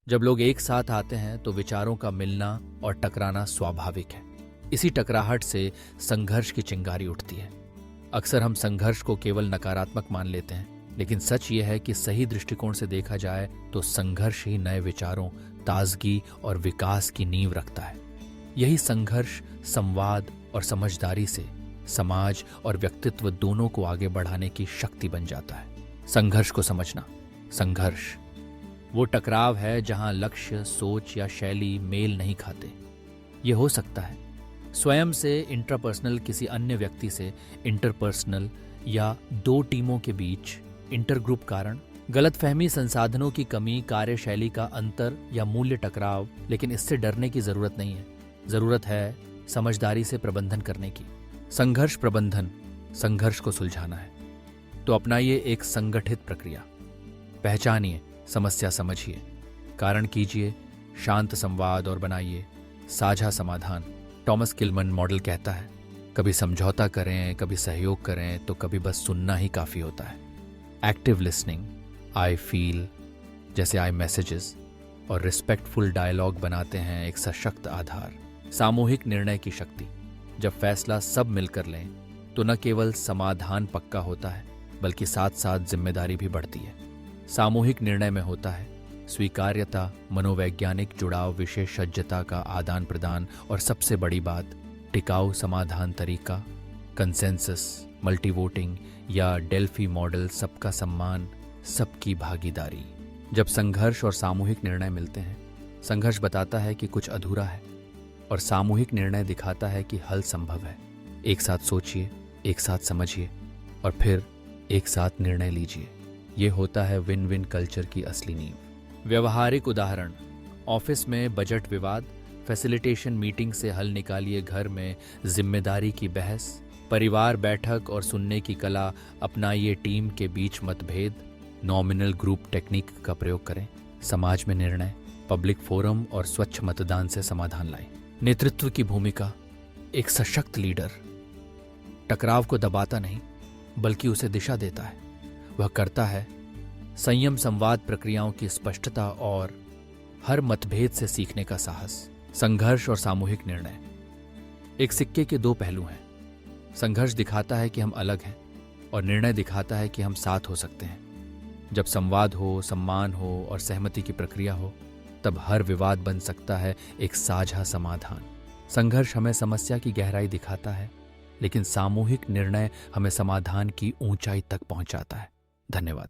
जब लोग एक साथ आते हैं तो विचारों का मिलना और टकराना स्वाभाविक है। इसी टकराहट से संघर्ष की चिंगारी उठती है। अक्सर हम संघर्ष को केवल नकारात्मक मान लेते हैं, लेकिन सच यह है कि सही दृष्टिकोण से देखा जाए तो संघर्ष ही नए विचारों, ताजगी और विकास की नींव रखता है। यही संघर्ष संवाद और समझदारी से समाज और व्यक्तित्व दोनों को आगे बढ़ाने की शक्ति बन जाता है। संघर्ष को समझना। संघर्ष वो टकराव है जहां लक्ष्य, सोच या शैली मेल नहीं खाते। ये हो सकता है स्वयं से इंट्रापर्सनल, किसी अन्य व्यक्ति से इंटरपर्सनल, या दो टीमों के बीच इंटरग्रुप कारण, गलतफहमी, संसाधनों की कमी, कार्यशैली का अंतर या मूल्य टकराव। लेकिन इससे डरने की जरूरत नहीं है। जरूरत है समझदारी से प्रबंधन करने की। संघर्ष प्रबंधन, संघर्ष को सुलझाना है तो अपनाइए एक संगठित प्रक्रिया। पहचानिए, समस्या समझिए, कारण कीजिए, शांत संवाद और बनाइए साझा समाधान। टॉमस किलमन मॉडल कहता है, कभी समझौता करें, कभी सहयोग करें, तो कभी बस सुनना ही काफी होता है। एक्टिव लिसनिंग, आई फील जैसे आई मैसेजेस और रिस्पेक्टफुल डायलॉग बनाते हैं एक सशक्त आधार। सामूहिक निर्णय की शक्ति। जब फैसला सब मिलकर लें तो न केवल समाधान पक्का होता है, बल्कि साथ साथ जिम्मेदारी भी बढ़ती है। सामूहिक निर्णय में होता है स्वीकार्यता, मनोवैज्ञानिक जुड़ाव, विशेषज्ञता का आदान प्रदान और सबसे बड़ी बात, टिकाऊ समाधान तरीका, कंसेंसस, मल्टीवोटिंग या डेल्फी मॉडल, सबका सम्मान, सबकी भागीदारी। जब संघर्ष और सामूहिक निर्णय मिलते हैं, संघर्ष बताता है कि कुछ अधूरा है और सामूहिक निर्णय दिखाता है कि हल संभव है। एक साथ सोचिए, एक साथ समझिए और फिर एक साथ निर्णय लीजिए। ये होता है विन विन कल्चर की असली नींव। व्यवहारिक उदाहरण, ऑफिस में बजट विवाद, फैसिलिटेशन मीटिंग से हल निकालिए। घर में जिम्मेदारी की बहस, परिवार बैठक और सुनने की कला अपनाइए। टीम के बीच मतभेद, नॉमिनल ग्रुप टेक्निक का प्रयोग करें। समाज में निर्णय, पब्लिक फोरम और स्वच्छ मतदान से समाधान लाएं। नेतृत्व की भूमिका, एक सशक्त लीडर टकराव को दबाता नहीं बल्कि उसे दिशा देता है। वह करता है संयम, संवाद, प्रक्रियाओं की स्पष्टता और हर मतभेद से सीखने का साहस। संघर्ष और सामूहिक निर्णय एक सिक्के के दो पहलू हैं। संघर्ष दिखाता है कि हम अलग हैं और निर्णय दिखाता है कि हम साथ हो सकते हैं। जब संवाद हो, सम्मान हो और सहमति की प्रक्रिया हो, तब हर विवाद बन सकता है एक साझा समाधान। संघर्ष हमें समस्या की गहराई दिखाता है, लेकिन सामूहिक निर्णय हमें समाधान की ऊंचाई तक पहुंचाता है। धन्यवाद।